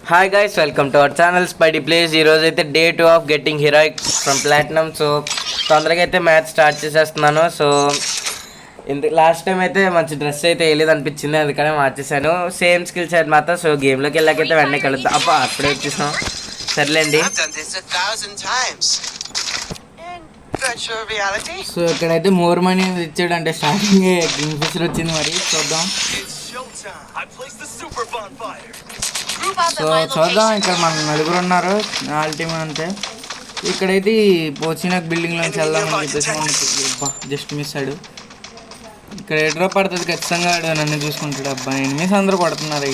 Hi guys, welcome to our channel Spidey place. ఈరోజు అయితే day 2 of getting heroic from platinum. So తొందరగా అయితే match start చేసేస్తున్నాను. So last time అయితే మంచి డ్రెస్ అయితే వేయలేదు అనిపించింది, అందుకనే మార్చేసాను. సేమ్ స్కిల్ సెట్ మాత్రం. సో గేమ్లోకి వెళ్ళాకైతే వెంటనే కలుద్దాం. అబ్బా అప్పుడే వచ్చేసాం, సర్లేండి. సో ఇక్కడైతే మోర్ మనీ ఇచ్చాడు, అంటే స్టార్టింగ్ కింగ్ ఫిషర్ వచ్చింది. మరి చూద్దాం. సో చూద్దాం. ఇక్కడ మన నలుగురు ఉన్నారు, నాలుగు టీం అంతే. ఇక్కడైతే పోచినాక్ బిల్డింగ్లోంచి వెళ్దామని చెప్పేసి మనకి జస్ట్ మిస్ ఆడు. ఇక్కడ ఎడ్రో పడుతుంది ఖచ్చితంగా, ఆడు నన్ను చూసుకుంటాడు. అబ్బా ఎనిమిస్ అందరూ కొడుతున్నారు.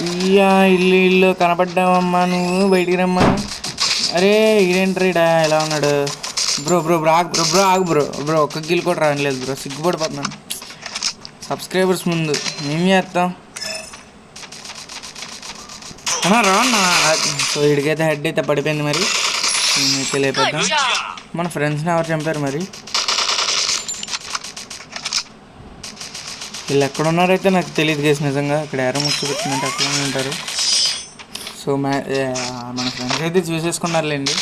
ఇయ్యా ఇల్లు కనపడ్డావమ్మా, నువ్వు బయటికి రమ్మా. అరే ఇదేంట్రీడా ఎలా ఉన్నాడు బ్రో? ఆగు బ్రో ఒక్క గిల్ కూడా రానిలేదు బ్రో, సిగ్గుపడిపోతున్నాను. సబ్స్క్రైబర్స్ ముందు ఏం చేస్తాం రా. సో వీడికైతే హెడ్ అయితే పడిపోయింది. మరి నేనైతే లేపేద్దాం. మన ఫ్రెండ్స్ని ఎవరు చంపారు మరి? వీళ్ళు ఎక్కడ ఉన్నారైతే నాకు తెలియదు గేస్ నిజంగా. ఇక్కడ ఎర్ర ముక్కు పెట్టినట్టు అక్కడనే ఉంటారు. సో మన ఫ్రెండ్స్ అయితే చూసేసుకున్నారులేండి.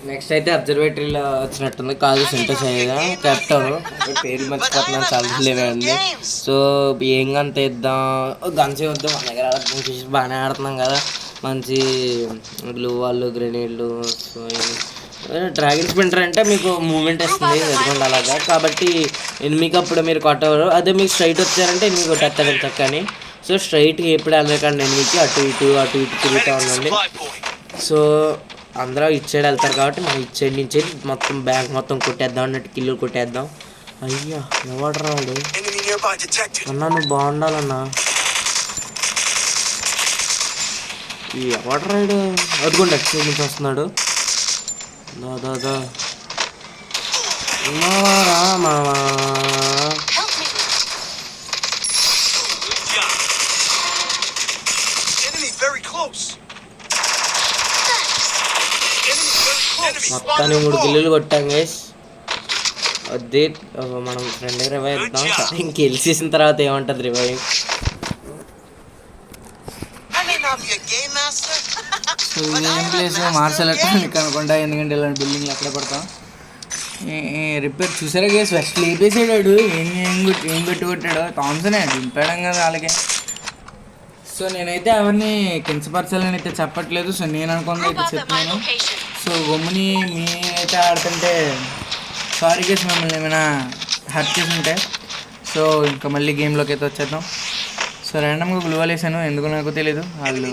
నెక్స్ట్ అయితే అబ్జర్వేటరీలో వచ్చినట్టుంది. కాదు సెంటర్స్ అయ్యేదా కెప్టెన్ పేరు మర్చిపోతున్నాను, చాలా లేవే ఉంది. సో ఏం గన్ తెద్దాం, గన్స్ వద్దు మన దగ్గర. బాగానే ఆడుతున్నాం కదా, మంచి గ్లూ వాళ్ళు గ్రెనేడ్లు. సో డ్రాగన్ స్పిన్నర్ అంటే మీకు మూమెంట్ వస్తుంది ఎదుగుండి అలాగా, కాబట్టి ఎనిమికి అప్పుడు మీరు కొట్టవరు. అదే మీకు స్ట్రైట్ వచ్చారంటే ఎనిమిది కొట్టేస్తారు చక్కని. సో స్ట్రైట్గా ఎప్పుడు వెళ్ళకండి, ఎనిమికి అటు ఇటు తిరుగుతూ ఉండండి. సో అందరూ ఇటు సైడ్ వెళ్తారు కాబట్టి మనం ఇటు సైడ్ నుంచి మొత్తం బ్యాంక్ మొత్తం కొట్టేద్దాం అన్నట్టు కిల్లు కొట్టేద్దాం. అయ్యా ఎవడు రాడు అన్నా, నువ్వు బాగుండాలన్నా. ఎవడు రాడు అదిగోండి అటు సైడ్ నుంచి వస్తున్నాడు. దాదా మావా మొత్తాన్ని 3 కిల్లులు కొట్టాం గైస్. అదే మనం ఫ్రెండ్ రివైవ్ ఇద్దాం. ఇంక గెలిచేసిన తర్వాత ఏమంటుంది రివైవ్. సో ఏం ప్లేస్ మార్షల్ ఎలక్ట్రానిక్ అనుకుంటా, ఎందుకంటే ఇలాంటి బిల్డింగ్లు అక్కడే పడతాం. రిపేర్ చూసారా గేస్, ఫస్ట్ లేపేసాడు. ఏం పెట్టి కొట్టాడు థామ్సనే దింపేయడం కదా అలాగే. సో నేనైతే ఎవరిని కించపరచాలని అయితే చెప్పట్లేదు. సో నేను అనుకున్నది అయితే చెప్తున్నాను. సో గమ్ముని మీ అయితే ఆడుతుంటే సారీ గేస్, మిమ్మల్ని ఏమైనా హర్ట్ చేసి ఉంటే. సో ఇంకా మళ్ళీ గేమ్లోకి అయితే వచ్చేద్దాం. సో ర్యాండమ్గా గ్లూవాల్ వేసాను, ఎందుకు నాకు తెలీదు. వాళ్ళు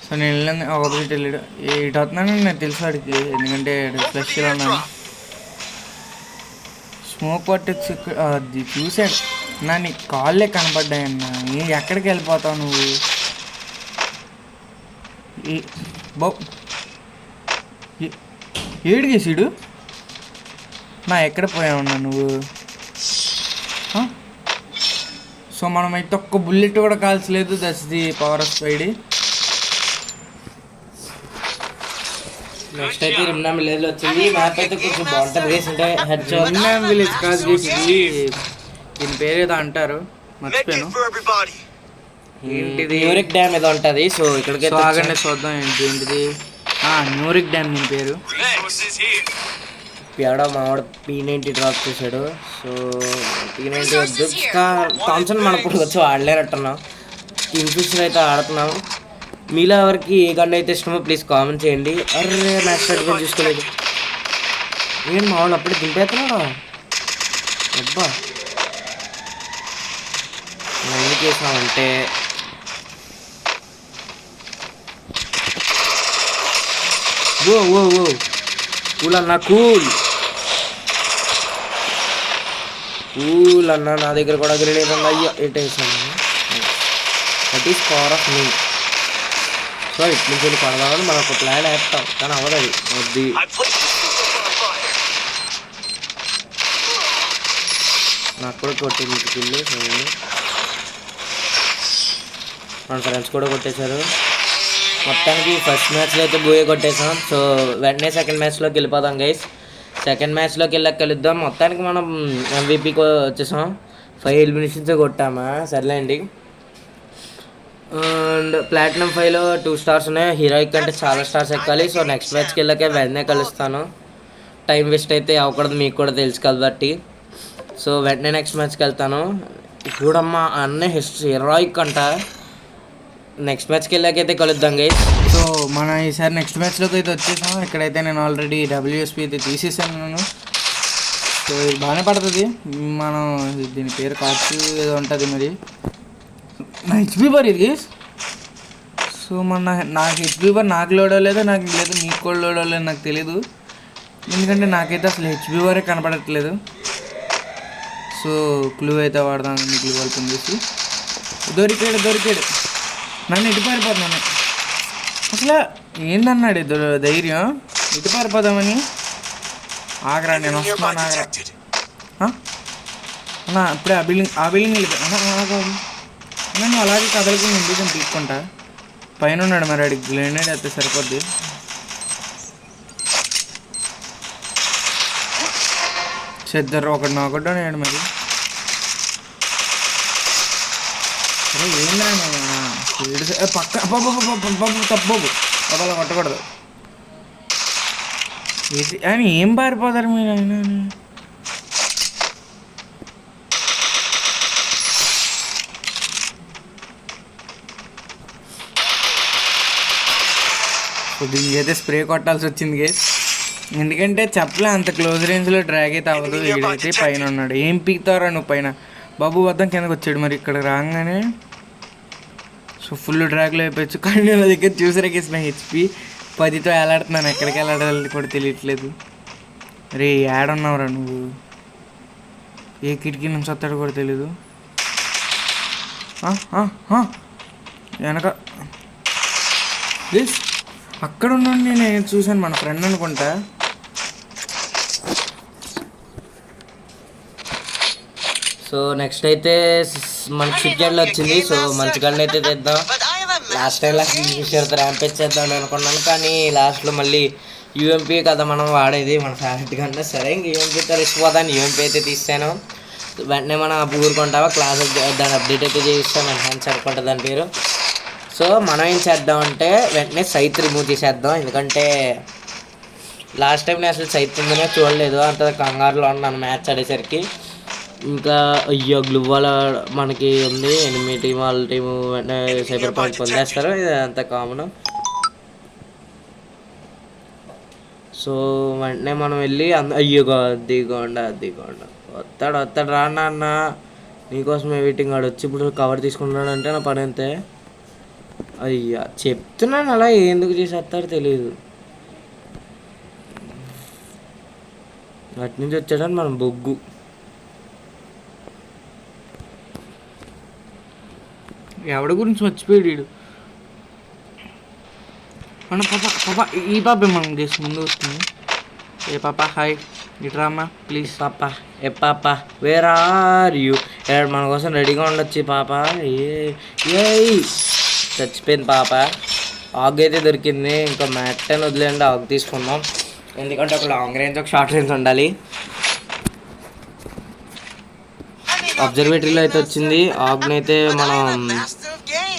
సో నేను వెళ్ళాను, ఆపోజిట్ వెళ్ళాడు. ఇటు వస్తున్నాను నాకు తెలుసు వాడికి, ఎందుకంటే ఫ్లెష్లో ఉన్నాను. స్మోక్ పట్టొచ్చు అది చూశాడు నా, నీ కాళ్ళే కనపడ్డాయన్నా. ఎక్కడికి వెళ్ళిపోతావు నువ్వు? ఏడు చేసిడు నా, ఎక్కడ పోయావున్నా నువ్వు? సో మనం అయితే ఒక్క బుల్లెట్ కూడా కాల్చలేదు. That's the power of Spidey. Next అయితే రిమ్నామ్ విలేజ్ వచ్చింది. మ్యాప్ అయితే కొంచెం బాగుంటుంది వేసి అంటే రిమ్నామ్ విలేజ్ కాదు చేసింది, దీని పేరు ఏదో అంటారు మర్చిపోయాను. ఏంటిది న్యూరిక్ డ్యామ్ ఏదో ఉంటుంది. సో ఇక్కడికి ఆగండి చూద్దాం ఏంటిది. న్యూరిక్ డ్యామ్ దీని పేరు. పేడ మావాడు P90 డ్రాప్ చేశాడు. సో P90 వద్దు, ఇంకా థామ్సన్ మనం ఇప్పుడు వచ్చి ఆడలేనట్టున్నాం. కింగ్ ఫిషర్ అయితే ఆడుతున్నాం. మీలో ఎవరికి ఏ గన్ అయితే ఇష్టమో ప్లీజ్ కామెంట్ చేయండి. అర్రే మ్యాచ్ స్టార్ట్గా చూసుకోలేదు. ఏం మావాడు అప్పుడే దింపేస్తున్నాడా? అబ్బా ఎందుకు చేసామంటే ఓ ఓ ఓ కూల్ అన్నా, కూల్ అన్నా. నా దగ్గర కూడా గ్రెనేడ్ ఉంది. అయ్యో ఎటేసాను. That is power of me. So ఇట్ల నుంచి వెళ్ళి పడదామని మనం ఒక ప్లాన్ వేస్తాం, కానీ అవ్వదు. అది వద్ది. నాకు కూడా కొట్టింది కిల్లు. మన ఫ్రెండ్స్ కూడా కొట్టేశారు. మొత్తానికి ఫస్ట్ మ్యాచ్లో అయితే బోయే కొట్టేసాం. సో వెంటనే సెకండ్ మ్యాచ్లోకి వెళ్ళిపోదాం గైస్. సెకండ్ మ్యాచ్లోకి వెళ్ళాక కలుద్దాం. మొత్తానికి మనం MVPకి వచ్చేసాం. 5 ఎలిమినేషన్స్ కొట్టామా, సర్లేండి. అండ్ ప్లాటినం 5లో 2 స్టార్స్ ఉన్నాయి. హీరోయిక్ కంటే చాలా స్టార్స్ ఎక్కాలి. సో నెక్స్ట్ మ్యాచ్కి వెళ్ళాకే వెంటనే కలుస్తాను. టైం వేస్ట్ అయితే అవ్వకూడదు, మీకు కూడా తెలుసు కాబట్టి. సో వెంటనే నెక్స్ట్ మ్యాచ్కి వెళ్తాను. చూడమ్మా అన్న హీరోయిక్ అంట. నెక్స్ట్ మ్యాచ్కి వెళ్ళాకైతే కలుద్దాం గైస్. సో మన ఈసారి నెక్స్ట్ మ్యాచ్లోకి అయితే వచ్చేసాం. ఇక్కడైతే నేను ఆల్రెడీ WSP అయితే తీసేసాను నేను. సో ఇది బాగానే పడుతుంది. మనం దీని పేరు కాచు ఏదో ఉంటుంది మరి. నా హెచ్పి బార్ ఇది. సో నాకు హెచ్పి బార్ నాకు లోడ్ అవ్వలేదు, నాకు లేదు మీకు కూడా లోడ్ అవ్వలేదు, నాకు తెలీదు. ఎందుకంటే నాకైతే అసలు హెచ్పి బారే కనపడట్లేదు. సో క్లూ అయితే వాడదాం, క్లూ ఓపెన్ చేసి. దొరికాడు నన్ను ఇటు పారిపోతున్నాను. అసలు ఏందన్నాడు ధైర్యం, ఇటు పారిపోదామని. ఆగరా నేను వస్తున్నాను, ఆగరా అన్నా. ఇప్పుడే ఆ బిల్డింగ్ వెళ్ళిపోయాను. నేను అలాగే కదలకి ఇండికని తీసుకుంటా. పైన ఉన్నాడు మరి, అడిగి గ్రెనేడ్ అయితే సరిపోద్ది. చెద్దరు ఒకటి నాకొడ్డా నేను మరి. అరే ఏందా పక్క తప్పు అలా కొట్టకూడదు. ఆయన ఏం పారిపోతారు మీరు? ఆయన దీనికైతే స్ప్రే కొట్టాల్సి వచ్చింది గేస్. ఎందుకంటే చెప్పలే అంత క్లోజ్ రేంజ్లో డ్రాగ్ అయితే అవ్వదు. వీడైతే పైన ఉన్నాడు. ఏం పీకుతారా నువ్వు పైన? బాబు వద్దాం కిందకి వచ్చాడు మరి. ఇక్కడ రాగానే సో ఫుల్ డ్రాగ్లో అయిపోవచ్చు. కానీ నేను దగ్గర చూసారేసిన హెచ్పి 10తో ఎలాడుతున్నాను. ఎక్కడికి వెళ్ళాలి కూడా తెలియట్లేదు. రే ఏడున్నావురా నువ్వు? ఏ కిటికీ నుంచి వస్తాడు కూడా తెలీదు. వెనక ప్లీజ్ అక్కడ ఉన్నాడు. నేను చూశాను, మన ఫ్రెండ్ అనుకుంటా. సో నెక్స్ట్ అయితే మనకి సిగ్నల్ వచ్చింది. సో మంచి గన్ అయితే తెద్దాం. లాస్ట్ టైం ర్యాంపేజ్ చేద్దాం అనుకున్నాను, కానీ లాస్ట్లో మళ్ళీ యూఎంపీ కదా మనం వాడేది, మన ఫేవరెట్ గన్. సరే ఇంక యూఎంపీతో రిసిపోదాన్ని యూఎంపీ అయితే తీస్తాను. వెంటనే మనం ఊరుకుంటావా క్లాస్ దాని అప్డేట్ అయితే చేయిస్తాం. ఎన్హాన్స్ అనుకుంటా దాని పేరు. సో మనం ఏం చేద్దామంటే వెంటనే సైట్ రిమూవ్ చేసేద్దాం. ఎందుకంటే లాస్ట్ టైం నేను అసలు సైట్ ఉందనే చూడలేదు, అంత కంగారులో ఉన్నాను మ్యాచ్ ఆడేసరికి. ఇంకా అయ్యో గ్లూవాల మనకి ఉంది. ఎనిమిది టీం వాళ్ళ టీము వెంటనే సైబర్ పాయింట్ పొందేస్తారు, ఇది అంత కామన్. సో వెంటనే మనం వెళ్ళి అయ్యో దిగోండా వస్తాడు రానా అన్న, నీకోసమే వెయిటింగ్. ఆడు వచ్చి ఇప్పుడు కవర్ తీసుకుంటున్నాడు అంటే నా పని అంతే. అయ్యా చెప్తున్నాను, అలా ఎందుకు చేసేస్తాడో తెలియదు. అటు నుంచి వచ్చాడని మనం బొగ్గు. ఎవడి గురించి మర్చిపోయాడు మన పాప. ఈ పాపే మనం చేసి ముందు వస్తుంది. ఏ పాప హాయ్, ఇట్రామ్మా ప్లీజ్. పాప ఏ పాప వేర్ ఆర్ యూ? మన కోసం రెడీగా ఉండొచ్చు పాప. ఏ చచ్చిపోయింది పాప. ఆగ్ అయితే దొరికింది. ఇంకా మ్యాట్ అని వదిలేండి, ఆగ్ తీసుకుందాం. ఎందుకంటే ఒక లాంగ్ రేంజ్ ఒక షార్ట్ రేంజ్ ఉండాలి. అబ్జర్వేటరీలో అయితే వచ్చింది. ఆగ్ని అయితే మనం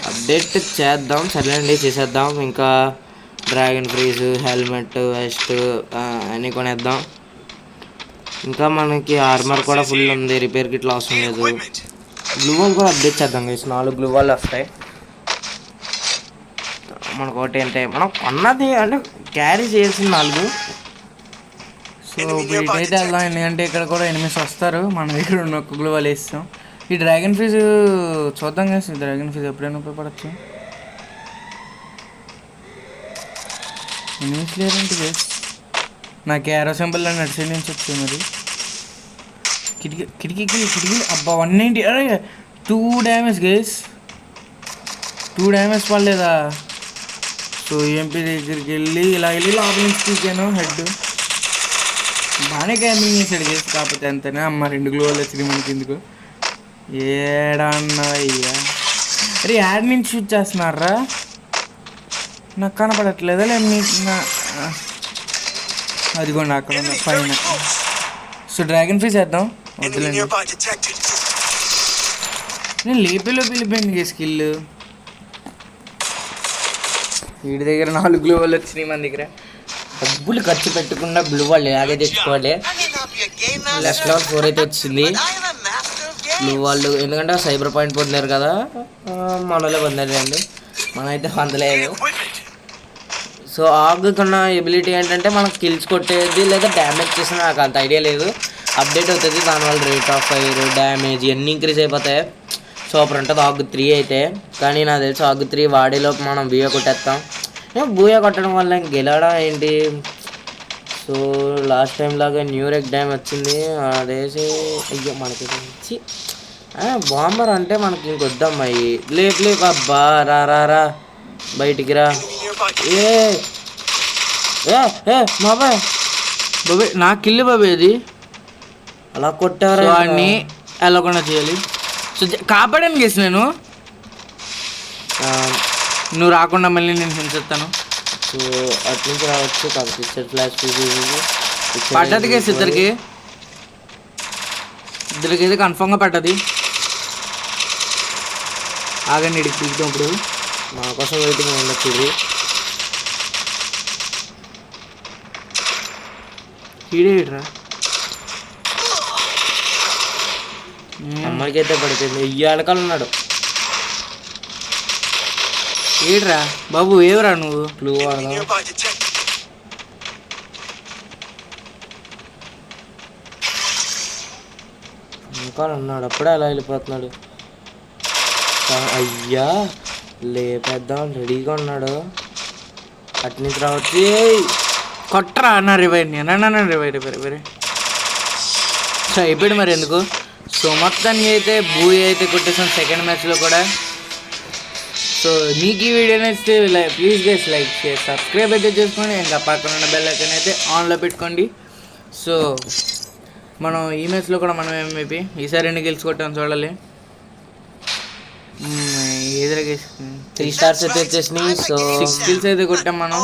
అప్డేట్ చేద్దాం. సర్లేండి చేసేద్దాం. ఇంకా డ్రాగన్ ఫ్రీజ్, హెల్మెట్, వెస్ట్ అన్నీ కొనేద్దాం. ఇంకా మనకి ఆర్మర్ కూడా ఫుల్ ఉంది, రిపేర్ కిట్లు అవసరం లేదు. గ్లూ వాల్ కూడా అప్డేట్ చేద్దాం గైస్. 4 గ్లూ వాల్ వస్తాయి మనకు. ఒకటి అంటే మనం కొన్నది అంటే క్యారీ చేయాల్సిన 4. సో వీటికైతే వెళ్దాం, ఎందుకంటే ఇక్కడ కూడా ఎనిమిస్ వస్తారు. మన దగ్గర ఉన్న ఒక్క గ్లూ వాల్ వేస్తాం. ఈ డ్రాగన్ ఫీజ్ చూద్దాం కదా. డ్రాగన్ ఫీజ్ ఎప్పుడైనా ఉపయోగపడచ్చు. ఎనిమిస్ లేరంటే గేస్ నాకు ఏరో సింబల్ అని అటు సైడ్ నుంచి వచ్చింది. మరి కిటికీ అబ్బా 190. అరే 2 డ్యామేజ్ గేస్, 2 డ్యామేజ్ పడలేదా? సో ఎంపీ దగ్గరికి వెళ్ళి ఇలా లోపల నుంచి తీసాను హెడ్. బాగానే క్యామింగ్ చేశాడు గేస్, కాకపోతే అంతనే. అమ్మ 2 గ్లోవల్ వచ్చింది మనకి. ఎందుకు ఏడన్నా అయ్యా? అరే యాడ్ నుంచి షూట్ చేస్తున్నారా? నాకు కనపడట్లేదా? లేదు అదిగోండి అక్కడ ఉన్న పైన. సో డ్రాగన్ ఫీజ్ వేద్దాం. వద్దులేండి. నేను లేపేలో పిలిపోయింది స్కిల్. వీడి దగ్గర 4 గ్లూ వాళ్ళు వచ్చినాయి, మన దగ్గర డబ్బులు ఖర్చు పెట్టకుండా బ్లూ వాళ్ళు ఇలాగే తెచ్చుకోవాలి. నెక్స్ట్ లెవెల్ 4 అయితే వచ్చింది బ్లూ వాళ్ళు, ఎందుకంటే సైబర్ పాయింట్ పొందారు కదా, మనలో పొందారండి, మనమైతే పొందలేదు. సో ఆగ్ కన్నా ఎబిలిటీ ఏంటంటే మనం కిల్స్ కొట్టేది లేదా డ్యామేజ్ చేసినా నాకు అంత ఐడియా లేదు. అప్డేట్ అవుతుంది, దానివల్ల రేట్ ఆఫ్ ఫైర్ డ్యామేజ్ ఇవన్నీ ఇంక్రీజ్ అయిపోతాయి. సూపర్ ఉంటుంది ఆగ్ 3 అయితే. కానీ నాకు తెలిసి ఆగ్ 3 వాడేలోపు మనం బూయా కొట్టేస్తాం. బూయా కొట్టడం వల్ల గెలవడం ఏంటి. సో లాస్ట్ టైం లాగా న్యూ రెక్ డ్యామ్ వచ్చింది, అదేసి అయ్యో మనకి వచ్చి బాంబర్ అంటే మనకి ఇంకొద్దమ్మాయి. లేపు అబ్బా రా రా రా బయటికి రా. ఏ బాబాయ్ బాబాయ్ నా కిల్లు బాబాయ్ అది. అలా కొట్టారు వాడిని వెళ్ళకుండా చేయాలి. సో కాపాడాను గేసి నేను, నువ్వు రాకుండా మళ్ళీ నేను హింసిస్తాను. సో అటు నుంచి రావచ్చు కాకపోతే ఫ్లాష్ పడ్డది గేసి ఇద్దరికి అయితే కన్ఫామ్గా పడ్డది. ఆగండి ఇడికి పీకుతాం ఇప్పుడు, మా కోసం వెయిటింగ్ ఉండొచ్చు. ఈడేట్రా అమ్మకి అయితే పడిపోయింది. ఎనకాల ఉన్నాడు. ఏడ్రా బాబు, ఏవరా నువ్వు? క్లూ వాడదాం. వెనకాల ఉన్నాడు, అప్పుడే అలా వెళ్ళిపోతున్నాడు. అయ్యా లేపేద్దాం రెడీగా ఉన్నాడు. అటు నుంచి రావచ్చు. కొట్టరా అన్న రివైర్ని అన్న రివైర్ సో అయిపోయాడు మరి ఎందుకు. సో మొత్తానికి అయితే బూయ్ అయితే కొట్టేసాం సెకండ్ మ్యాచ్లో కూడా. సో మీకు ఈ వీడియో నచ్చితే please guys like share subscribe అయితే చేసుకోండి. ఇంకా పక్కన ఉన్న బెల్ ఐకాన్ అయితే ఆన్లో పెట్టుకోండి. సో మనం ఈ మ్యాచ్లో కూడా మనం MVP ఈసారి 2 గెలిచి కొట్టాం చూడాలి. ఎదురు 3 స్టార్స్ అయితే వచ్చేసినాయి. సో 6 కిల్స్ అయితే కొట్టాం మనం.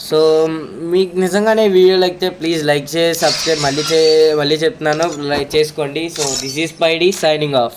సో మీకు నిజంగానే వీడియో అయితే ప్లీజ్ లైక్ చేసి సబ్స్క్రైబ్ మళ్ళీ చెప్తున్నాను, లైక్ చేసుకోండి. So this is Spidey signing off.